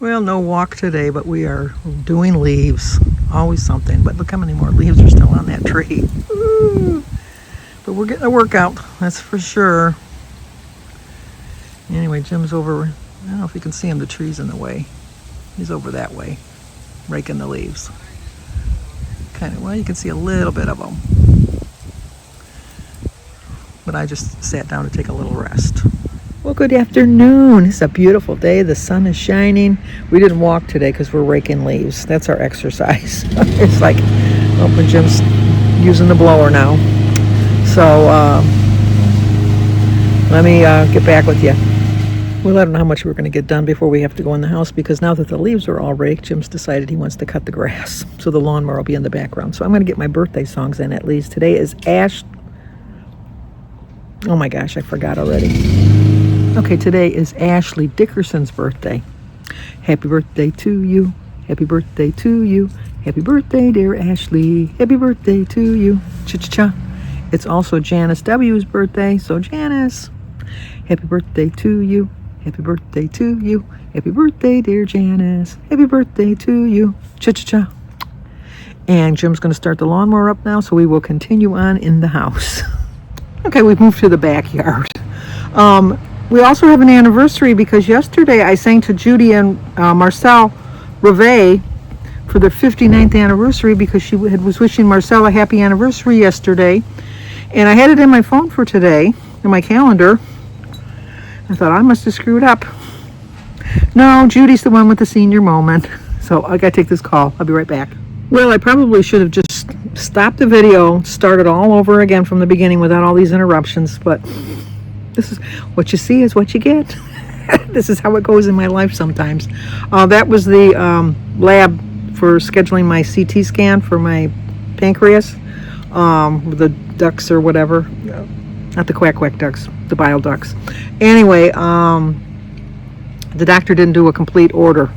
Well, no walk today, but we are doing leaves. Always something. But look how many more leaves are still on that tree. Ooh. But we're getting a workout, that's for sure. Anyway, Jim's over. I don't know if you can see him. The tree's in the way. He's over that way, raking the leaves. Well, you can see a little bit of them. But I just sat down to take a little rest. Well, good afternoon. It's a beautiful day. The sun is shining. We didn't walk today because we're raking leaves. That's our exercise. It's like, when Jim's using the blower now. So, let me get back with you. Well, I don't know how much we're going to get done before we have to go in the house, because now that the leaves are all raked, Jim's decided he wants to cut the grass. So the lawnmower will be in the background. So I'm going to get my birthday songs in at least. Today is oh my gosh, I forgot already. Okay, today is Ashley Dickerson's birthday. Happy birthday to you. Happy birthday to you. Happy birthday, dear Ashley. Happy birthday to you. Cha-cha-cha. It's also Janice W.'s birthday. So Janice, happy birthday to you. Happy birthday to you. Happy birthday, dear Janice. Happy birthday to you. Cha-cha-cha. And Jim's going to start the lawnmower up now, so we will continue on in the house. Okay, we've moved to the backyard. We also have an anniversary, because yesterday I sang to Judy and Marcel Reve for their 59th anniversary, because she was wishing Marcel a happy anniversary yesterday. And I had it in my phone for today, in my calendar. I thought, I must have screwed up. No, Judy's the one with the senior moment. So I gotta take this call. I'll be right back. Well, I probably should have just stopped the video, started all over again from the beginning without all these interruptions, but this is what you see is what you get. This is how it goes in my life sometimes. That was the lab for scheduling my CT scan for my pancreas, the ducts or whatever. Not the quack ducts, the bile ducts. Anyway, the doctor didn't do a complete order,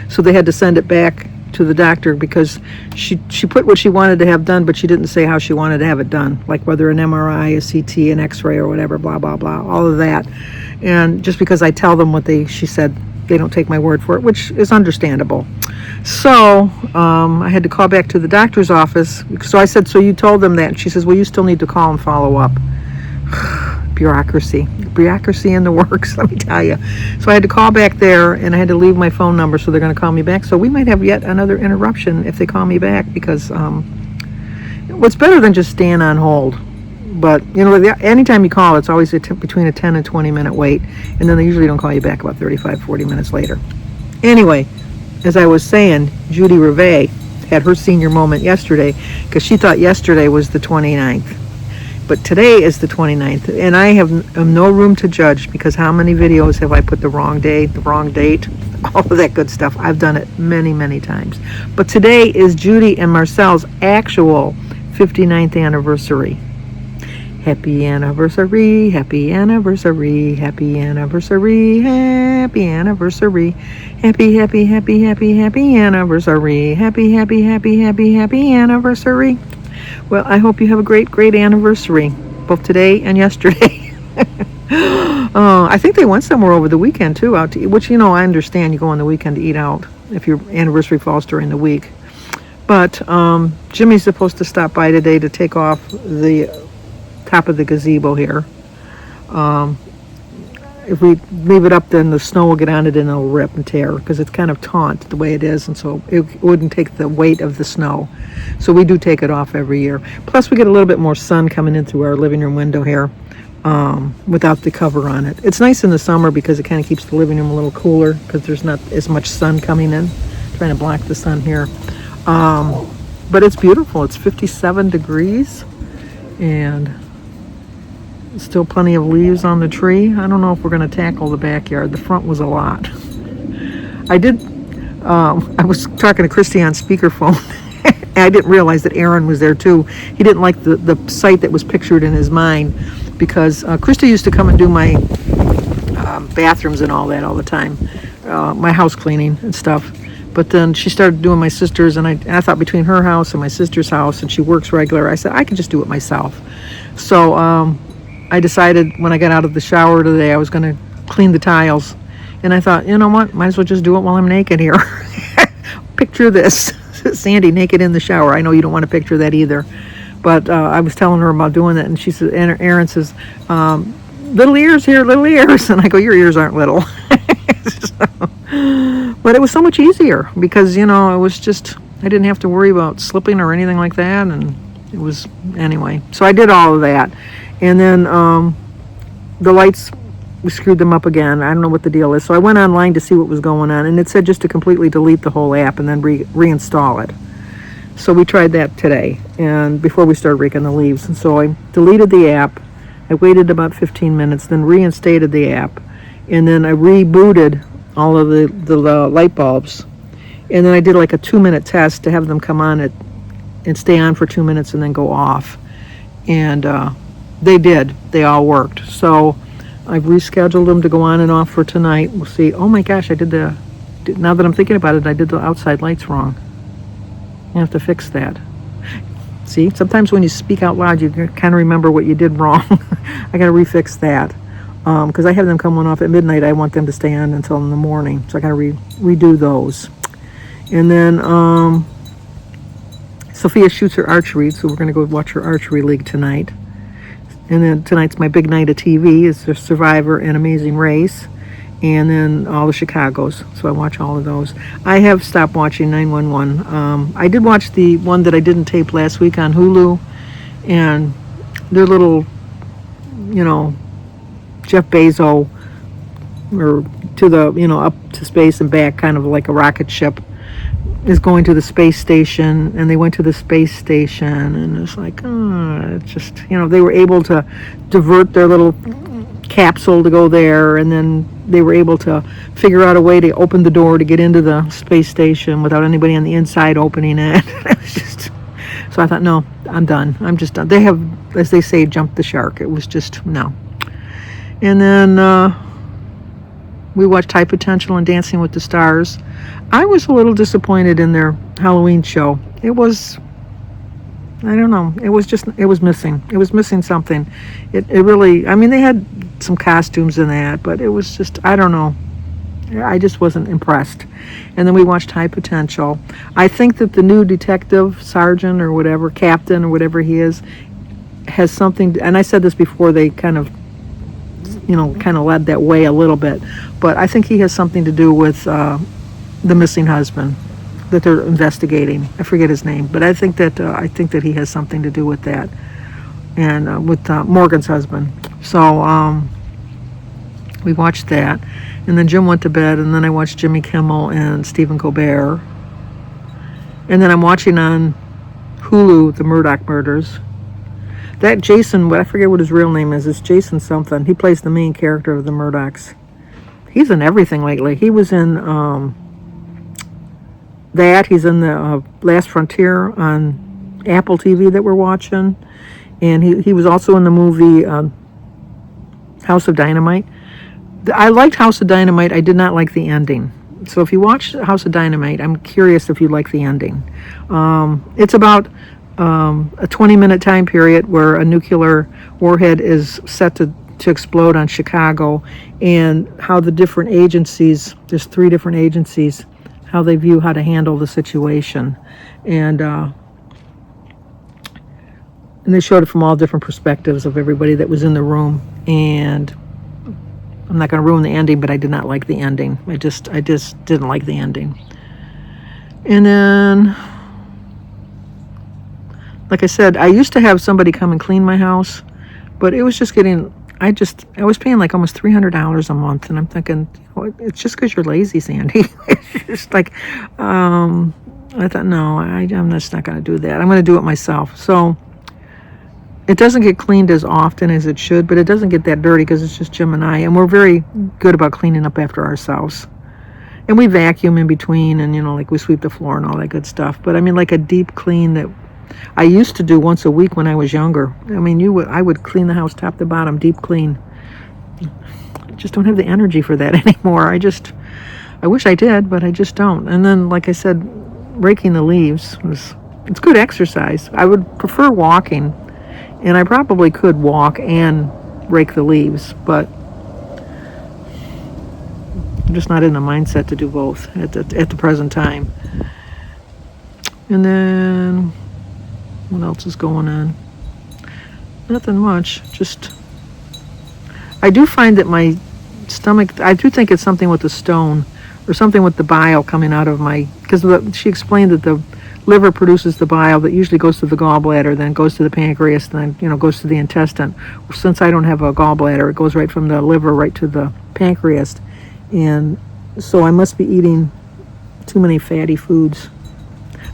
so they had to send it back to the doctor, because she put what she wanted to have done, but she didn't say how she wanted to have it done, like whether an MRI, a CT, an X-ray, or whatever, blah blah blah, all of that. And just because I tell them what she said, they don't take my word for it, which is understandable. So I had to call back to the doctor's office. So I said, so you told them that? And she says, well, you still need to call and follow up. Bureaucracy in the works, let me tell you. So I had to call back there, and I had to leave my phone number, so they're going to call me back. So we might have yet another interruption if they call me back, because what's better than just staying on hold. But anytime you call, it's always between a 10 and 20 minute wait, and then they usually don't call you back about 35-40 minutes later. Anyway, as I was saying, Judy Reve had her senior moment yesterday, because she thought yesterday was the 29th. But today is the 29th, and I have no room to judge, because how many videos have I put the wrong day, the wrong date, all of that good stuff. I've done it many, many times. But today is Judy and Marcel's actual 59th anniversary. Happy anniversary, happy anniversary, happy anniversary, happy anniversary, happy, happy, happy, happy, happy anniversary, happy, happy, happy, happy, happy anniversary. Well, I hope you have a great, great anniversary, both today and yesterday. I think they went somewhere over the weekend, too, out to eat, which, I understand you go on the weekend to eat out if your anniversary falls during the week. But Jimmy's supposed to stop by today to take off the top of the gazebo here. If we leave it up, then the snow will get on it and it'll rip and tear, because it's kind of taut the way it is, and so it wouldn't take the weight of the snow. So we do take it off every year. Plus we get a little bit more sun coming in through our living room window here, without the cover on it. It's nice in the summer because it kind of keeps the living room a little cooler, because there's not as much sun coming in. Trying to block the sun here. But it's beautiful. It's 57 degrees, and still plenty of leaves on the tree. I don't know if we're going to tackle the backyard. The front was a lot. I was talking to Christy on speakerphone, and I didn't realize that Aaron was there too. He didn't like the site that was pictured in his mind, because Christy used to come and do my bathrooms and all that all the time, my house cleaning and stuff. But then she started doing my sister's, and I thought between her house and my sister's house, and she works regular, I said, I could just do it myself. So I decided when I got out of the shower today, I was going to clean the tiles And I thought, you know what, might as well just do it while I'm naked here. Picture this, Sandy naked in the shower. I know you don't want to picture that either. But I was telling her about doing that, and she said, and Erin says, little ears here, little ears. And I go, your ears aren't little. But it was so much easier because, it was just, I didn't have to worry about slipping or anything like that. And it was, anyway. So I did all of that. And then the lights, we screwed them up again. I don't know what the deal is. So I went online to see what was going on. And it said just to completely delete the whole app and then reinstall it. So we tried that today, and before we started raking the leaves. And so I deleted the app. I waited about 15 minutes, then reinstated the app, and then I rebooted all of the light bulbs. And then I did like a 2-minute test to have them come on and stay on for 2 minutes and then go off. And they did. They all worked. So I've rescheduled them to go on and off for tonight. We'll see. Oh my gosh, now that I'm thinking about it, I did the outside lights wrong. You have to fix that. See, sometimes when you speak out loud, you kind of remember what you did wrong. I got to refix that. Because I have them come on off at midnight. I want them to stay on until in the morning. So I got to redo those. And then Sophia shoots her archery, so we're going to go watch her archery league tonight. And then tonight's my big night of TV. It's the Survivor and Amazing Race. And then all the Chicagos, so I watch all of those. I have stopped watching 911. I did watch the one that I didn't tape last week on Hulu, and their little, Jeff Bezos, or to the, up to space and back, kind of like a rocket ship, is going to the space station, and they went to the space station, and it's like, it's just, they were able to divert their little capsule to go there, and then they were able to figure out a way to open the door to get into the space station without anybody on the inside opening it. It was just, so I thought, no, I'm done. I'm just done. They have, as they say, jumped the shark. It was just, no. And then we watched High Potential and Dancing with the Stars. I was a little disappointed in their Halloween show. It was, I don't know, it was missing. It was missing something. It really, I mean, they had some costumes in that, but it was just, I don't know. I just wasn't impressed. And then we watched High Potential. I think that the new detective sergeant or whatever, captain or whatever he is, has something, and I said this before, they kind of led that way a little bit, but I think he has something to do with the missing husband that they're investigating. I forget his name, but I think that he has something to do with that, and with Morgan's husband. So we watched that, and then Jim went to bed, and then I watched Jimmy Kimmel and Stephen Colbert, and then I'm watching on Hulu the Murdoch Murders. That Jason, I forget what his real name is. It's Jason something. He plays the main character of the Murdochs. He's in everything lately. He was in that. He's in the Last Frontier on Apple TV that we're watching. And he was also in the movie House of Dynamite. I liked House of Dynamite. I did not like the ending. So if you watch House of Dynamite, I'm curious if you like the ending. It's about a 20-minute time period where a nuclear warhead is set to explode on Chicago, and how the different agencies, there's 3 different agencies, how they view how to handle the situation. And they showed it from all different perspectives of everybody that was in the room. And I'm not going to ruin the ending, but I did not like the ending. I just didn't like the ending. And then, like I said, I used to have somebody come and clean my house, but it was just getting, I was paying like almost $300 a month, and I'm thinking, it's just because you're lazy, Sandy. It's just like, I thought, no, I'm just not going to do that. I'm going to do it myself. So it doesn't get cleaned as often as it should, but it doesn't get that dirty because it's just Jim and I, and we're very good about cleaning up after ourselves. And we vacuum in between, and like we sweep the floor and all that good stuff. But I mean, like a deep clean that I used to do once a week when I was younger. I mean, I would clean the house top to bottom, deep clean. I just don't have the energy for that anymore. I wish I did, but I just don't. And then, like I said, raking the leaves it's good exercise. I would prefer walking, and I probably could walk and rake the leaves, but I'm just not in the mindset to do both at the present time. And then, what else is going on? Nothing much. Just, I do find that my stomach, I do think it's something with the stone or something with the bile coming out of my, because she explained that the liver produces the bile that usually goes to the gallbladder, then goes to the pancreas, then goes to the intestine. Since I don't have a gallbladder, it goes right from the liver right to the pancreas, and so I must be eating too many fatty foods.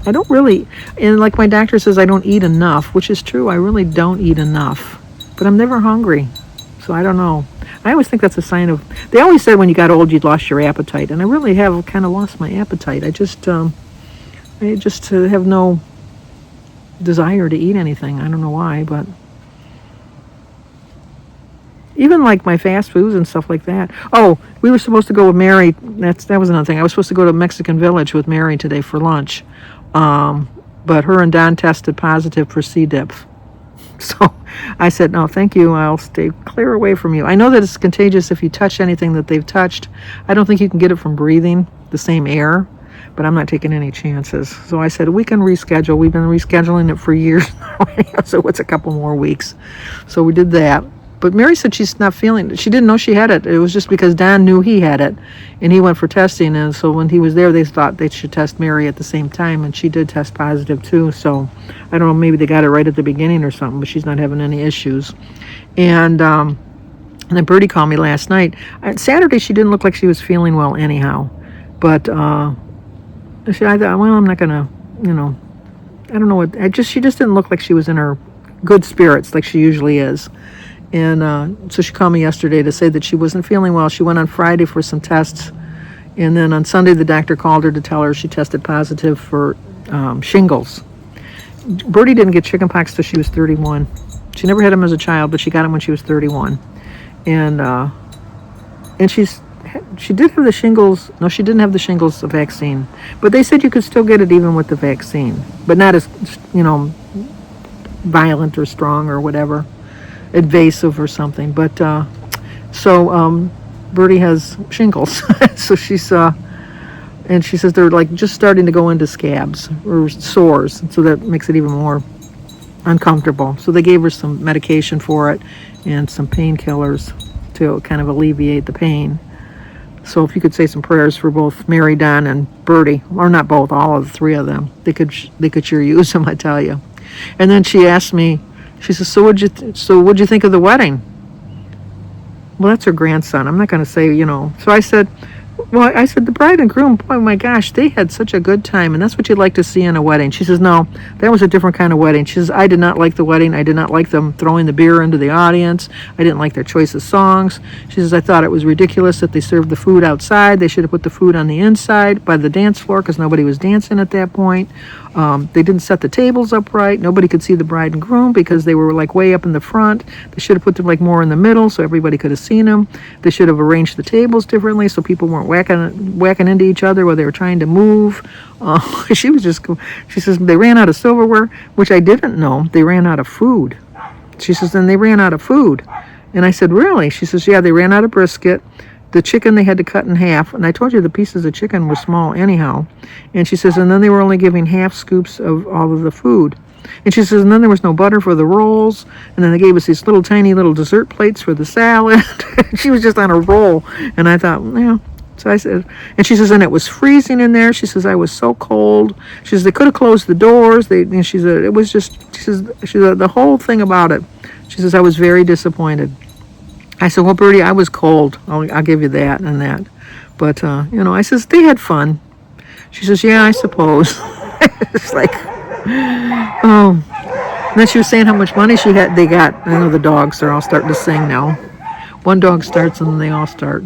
I don't really, and like my doctor says, I don't eat enough, which is true. I really don't eat enough, but I'm never hungry, so I don't know. I always think that's a sign of, they always said when you got old you'd lost your appetite, and I really have kind of lost my appetite. I just have no desire to eat anything. I don't know why, but even like my fast foods and stuff like that. Oh, we were supposed to go with Mary. That was another thing. I was supposed to go to Mexican Village with Mary today for lunch, but her and Don tested positive for C. diff. So I said, no, thank you. I'll stay clear away from you. I know that it's contagious if you touch anything that they've touched. I don't think you can get it from breathing the same air, but I'm not taking any chances. So I said, we can reschedule. We've been rescheduling it for years now, so it's a couple more weeks. So we did that. But Mary said she's not feeling it. She didn't know she had it. It was just because Don knew he had it, and he went for testing. And so when he was there, they thought they should test Mary at the same time, and she did test positive too. So I don't know, maybe they got it right at the beginning or something, but she's not having any issues. And then Bertie called me last night. Saturday, she didn't look like she was feeling well anyhow. But I thought, well, I'm not going to, I don't know what, she just didn't look like she was in her good spirits like she usually is. And so she called me yesterday to say that she wasn't feeling well. She went on Friday for some tests, and then on Sunday the doctor called her to tell her she tested positive for shingles. Bertie didn't get chickenpox till she was 31. She never had them as a child, but she got them when she was 31. And she did have the shingles. No, she didn't have the shingles vaccine, but they said you could still get it even with the vaccine, but not as violent or strong or whatever, invasive or something. But so Bertie has shingles. So she's and she says they're like just starting to go into scabs or sores, so that makes it even more uncomfortable. So they gave her some medication for it and some painkillers to kind of alleviate the pain. So if you could say some prayers for both Mary, Don, and Bertie, or not both, all of the three of them, they could sure use them, I tell you. And then she asked me, she says, so what'd you think of the wedding? Well, that's her grandson. I'm not going to say, So I said, the bride and groom, oh my gosh, they had such a good time, and that's what you'd like to see in a wedding. She says, no, that was a different kind of wedding. She says, I did not like the wedding. I did not like them throwing the beer into the audience. I didn't like their choice of songs. She says, I thought it was ridiculous that they served the food outside. They should have put the food on the inside by the dance floor because nobody was dancing at that point. They didn't set the tables up right. Nobody could see the bride and groom because they were like way up in the front. They should have put them like more in the middle so everybody could have seen them. They should have arranged the tables differently so people weren't whacking into each other while they were trying to move. She says they ran out of silverware, which I didn't know. They ran out of food. She says, then they ran out of food. And I said, really? She says, yeah, they ran out of brisket. The chicken they had to cut in half, and I told you the pieces of chicken were small anyhow. And she says, and then they were only giving half scoops of all of the food. And she says, and then there was no butter for the rolls, and then they gave us these little tiny little dessert plates for the salad. She was just on a roll, and I thought, yeah. So I said, and she says, and it was freezing in there. She says, I was so cold. She says, they could have closed the doors. She said, it was just, she says, the whole thing about it. She says, I was very disappointed. I said, well, Bertie, I was cold. I'll give you that and that. But, I says, they had fun. She says, yeah, I suppose. It's like, oh. And then she was saying how much money they got. I know the dogs are all starting to sing now. One dog starts and then they all start.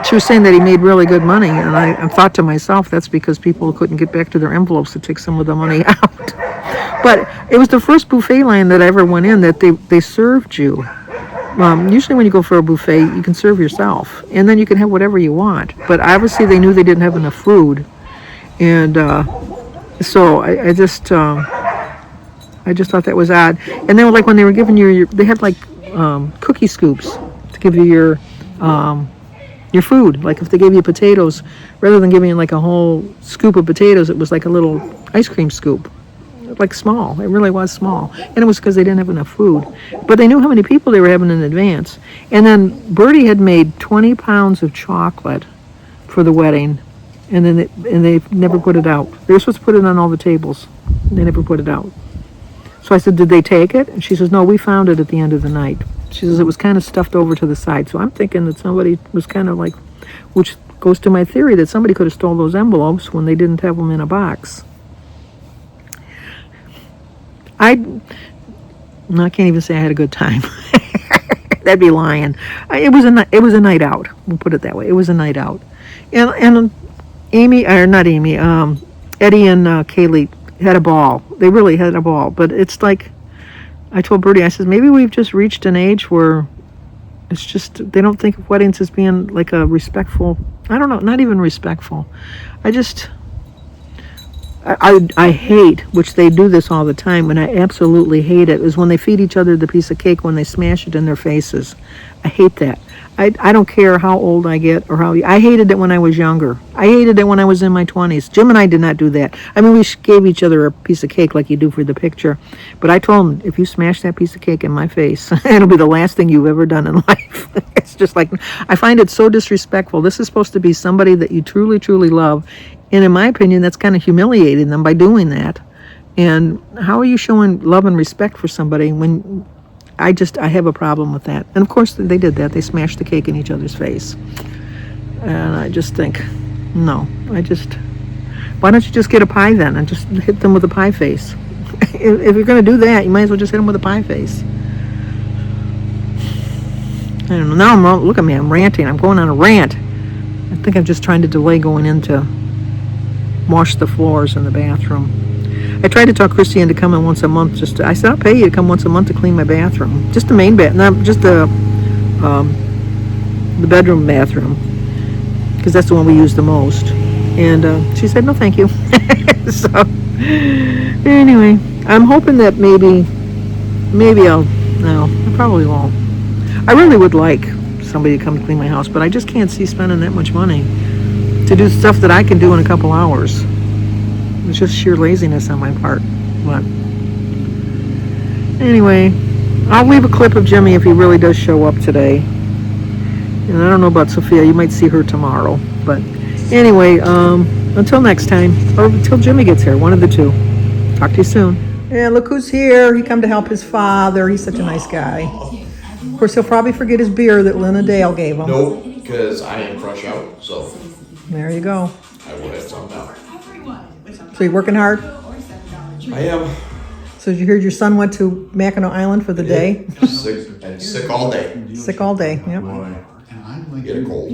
She was saying that he made really good money. And I thought to myself, that's because people couldn't get back to their envelopes to take some of the money out. But it was the first buffet line that I ever went in that they served you. Usually when you go for a buffet, you can serve yourself, and then you can have whatever you want. But obviously they knew they didn't have enough food, and so I just thought that was odd. And then like when they were giving you they had like cookie scoops to give you your your food. Like if they gave you potatoes, rather than giving you like a whole scoop of potatoes, it was like a little ice cream scoop. Like small. It really was small. And it was because they didn't have enough food. But they knew how many people they were having in advance. And then Bertie had made 20 pounds of chocolate for the wedding. And then they never put it out. They were supposed to put it on all the tables. They never put it out. So I said, did they take it? And she says, no, we found it at the end of the night. She says it was kind of stuffed over to the side. So I'm thinking that somebody was kind of like, which goes to my theory that somebody could have stole those envelopes when they didn't have them in a box. I can't even say I had a good time. That'd be lying. It was a night out. We'll put it that way. It was a night out. And Amy, or not Amy, Eddie and Kaylee had a ball. They really had a ball. But it's like, I told Bertie, I said, maybe we've just reached an age where it's just, they don't think of weddings as being like a respectful, I don't know, not even respectful. I hate, which they do this all the time, and I absolutely hate it, is when they feed each other the piece of cake when they smash it in their faces. I hate that. I don't care how old I get or how... I hated it when I was younger. I hated it when I was in my 20s. Jim and I did not do that. I mean, we gave each other a piece of cake like you do for the picture. But I told him, if you smash that piece of cake in my face, it'll be the last thing you've ever done in life. It's just like... I find it so disrespectful. This is supposed to be somebody that you truly, truly love. And in my opinion, that's kind of humiliating them by doing that. And how are you showing love and respect for somebody when... I have a problem with that. And of course they did that. They smashed the cake in each other's face. And I just think, no, why don't you just get a pie then and just hit them with a pie face? If you're going to do that, you might as well just hit them with a pie face. I don't know. Now look at me, I'm ranting. I'm going on a rant. I think I'm just trying to delay going in to wash the floors in the bathroom. I tried to talk Christy into coming once a month. I said, I'll pay you to come once a month to clean my bathroom. Just the main bath, not just the bedroom bathroom, because that's the one we use the most. And she said, no, thank you. So, anyway, I'm hoping that maybe I probably won't. I really would like somebody to come clean my house, but I just can't see spending that much money to do stuff that I can do in a couple hours. It's just sheer laziness on my part. But anyway, I'll leave a clip of Jimmy if he really does show up today. And I don't know about Sophia. You might see her tomorrow. But anyway, until next time, or until Jimmy gets here, one of the two. Talk to you soon. And look who's here. He come to help his father. He's such a nice guy. Of course, he'll probably forget his beer that Lynn and Dale gave him. Nope, because I am fresh out, so There you go. I will have some now. So you're working hard? I am. So you heard your son went to Mackinac Island for the day? Sick all day. Sick all day, yep. Get a cold.